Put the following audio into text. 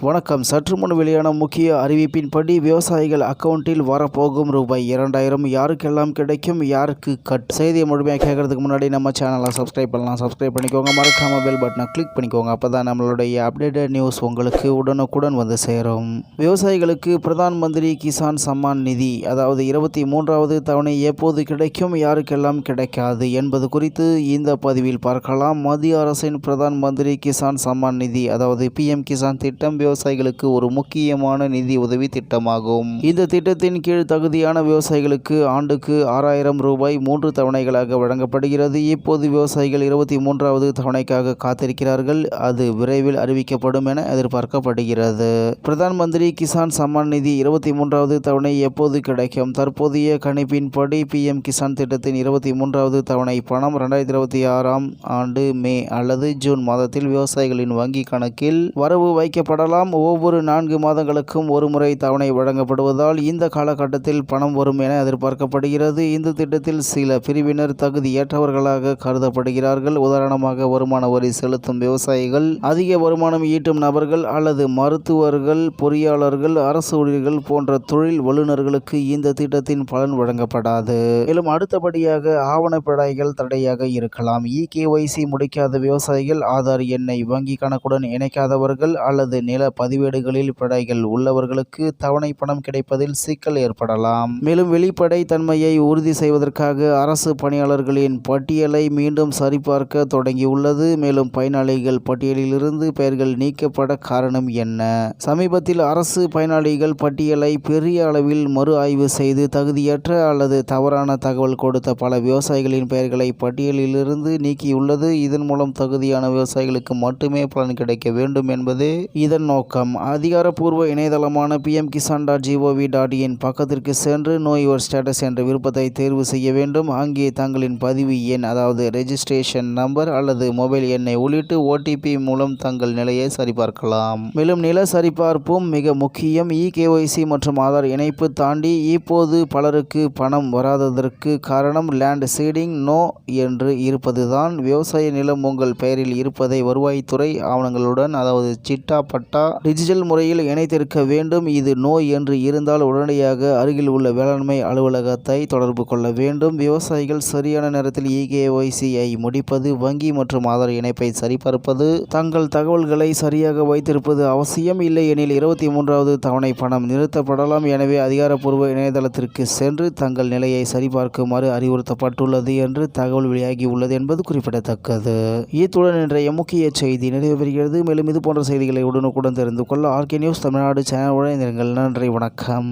வணக்கம். சற்று முன் வெளியான முக்கிய அறிவிப்பின்படி விவசாயிகள் அக்கவுண்டில் வரப்போகும் ரூபாய் 2000 யாருக்கெல்லாம் கிடைக்கும், யாருக்கு கட்? செய்தியை முழுமையாக கேட்கறதுக்கு முன்னாடி நம்ம சேனலை சப்ஸ்கிரைப் பண்ணலாம். சப்ஸ்கிரைப் பண்ணிக்கோங்க. மறக்காம பெல் பட்டனை கிளிக் பண்ணிக்கோங்க. அப்போ தான் நம்மளுடைய அப்டேட்டட் நியூஸ் உங்களுக்கு உடனுக்குடன் வந்து சேரும். விவசாயிகளுக்கு பிரதான் மந்திரி கிசான் சம்மான் நிதி அதாவது 23வது தவணை எப்போது கிடைக்கும், யாருக்கெல்லாம் கிடைக்காது என்பது குறித்து இந்த பதிவில் பார்க்கலாம். மத்திய அரசின் பிரதான் மந்திரி கிசான் சம்மான் நிதி அதாவது PM கிசான் திட்டம் விவசாயிகளுக்கு ஒரு முக்கியமான நிதி உதவி திட்டமாகும். இந்த திட்டத்தின் கீழ் தகுதியான விவசாயிகளுக்கு ஆண்டுக்கு 6000 ரூபாய் 3 தவணைகளாக வழங்கப்படுகிறது. இப்போது விவசாயிகள் 23வது தவணைக்காக காத்திருக்கிறார்கள். அது விரைவில் அறிவிக்கப்படும் என எதிர்பார்க்கப்படுகிறது. பிரதான் மந்திரி கிசான் சம்மான் நிதி 23வது தவணை எப்போது கிடைக்கும்? தற்போதைய கணிப்பின்படி PM கிசான் திட்டத்தின் 23வது தவணை பணம் 2026ஆம் ஆண்டு மே அல்லது ஜூன் மாதத்தில் விவசாயிகளின் வங்கி கணக்கில் வரவு வைக்கப்படலாம். ஒவ்வொரு 4 மாதங்களுக்கும் ஒரு முறை தவணை வழங்கப்படுவதால் இந்த காலகட்டத்தில் பணம் வரும் என எதிர்பார்க்கப்படுகிறது. இந்த திட்டத்தில் சில பிரிவினர் தகுதியற்றவர்களாக கருதப்படுகிறார்கள். உதாரணமாக வருமான வரி செலுத்தும் விவசாயிகள், அதிக வருமானம் ஈட்டும் நபர்கள் அல்லது மருத்துவர்கள், பொறியாளர்கள், அரசு ஊழியர்கள் போன்ற தொழில் வல்லுநர்களுக்கு இந்த திட்டத்தின் பலன் வழங்கப்படாது. மேலும் அடுத்தபடியாக ஆவணப்படாய்கள் தடையாக இருக்கலாம். EKYC முடிக்காத விவசாயிகள், ஆதார் எண்ணை வங்கி கணக்குடன் இணைக்காதவர்கள் அல்லது நில பதிவேடுகளில் பிழைகள் உள்ளவர்களுக்கு தவணை பணம் கிடைப்பதில் சிக்கல் ஏற்படலாம். மேலும் வெளிப்படை தன்மையை உறுதி செய்வதற்காக அரசு பணியாளர்களின் பட்டியலை மீண்டும் சரிபார்க்க தொடங்கியுள்ளது. மேலும் பயனாளிகள் பட்டியலிலிருந்து பெயர்கள் நீக்கப்பட காரணம் என்ன? சமீபத்தில் அரசு பயனாளிகள் பட்டியலை பெரிய அளவில் மறு ஆய்வு செய்து தகுதியற்ற அல்லது தவறான தகவல் கொடுத்த பல விவசாயிகளின் பெயர்களை பட்டியலிலிருந்து நீக்கியுள்ளது. இதன் மூலம் தகுதியான விவசாயிகளுக்கு மட்டுமே பலன் கிடைக்க வேண்டும் என்பதே இதன் நோக்கம். அதிகாரப்பூர்வ இணையதளமான pmkisan.gov.in பக்கத்திற்கு சென்று நோ யுவர் ஸ்டேட்டஸ் என்ற விருப்பத்தை தேர்வு செய்ய வேண்டும். அங்கே தங்களின் பதிவு எண் அதாவது ரெஜிஸ்ட்ரேஷன் நம்பர் அல்லது மொபைல் எண்ணை உள்ளிட்டு OTP மூலம் தங்கள் நிலையை சரிபார்க்கலாம். மேலும் நில சரிபார்ப்பும் மிக முக்கியம். EKYC மற்றும் ஆதார் இணைப்பு தாண்டி இப்போது பலருக்கு பணம் வராததற்கு காரணம் லேண்ட் சீடிங் நோ என்று இருப்பதுதான். விவசாய நிலம் உங்கள் பெயரில் இருப்பதை வருவாய்த்துறை ஆவணங்களுடன் அதாவது சிட்டா பட்டா டிஜிட்டல் முறையில் இணைத்திருக்க வேண்டும். இது நோ என்று இருந்தால் உடனடியாக அருகில் உள்ள வேளாண்மை அலுவலகத்தை தொடர்பு கொள்ள வேண்டும். விவசாயிகள் சரியான நேரத்தில் EKYC-ஐ முடிப்பது, வங்கி மற்றும் ஆதார் இணைப்பை சரிபார்ப்பது, தங்கள் தகவல்களை சரியாக வைத்திருப்பது அவசியம். இல்லை எனில் 23வது தவணை பணம் நிறுத்தப்படலாம். எனவே அதிகாரப்பூர்வ இணையதளத்திற்கு சென்று தங்கள் நிலையை சரிபார்க்குமாறு அறிவுறுத்தப்பட்டுள்ளது என்று தகவல் வெளியாகியுள்ளது என்பது குறிப்பிடத்தக்கது. இத்துடன் இன்றைய முக்கிய செய்தி நிறைவு பெறுகிறது. மேலும் இது போன்ற செய்திகளை உடனுக்குடன் தெரிந்து கொள்ள RK நியூஸ் தமிழ்நாடு சேனலுடன் இணைந்திருங்கள். நன்றி, வணக்கம்.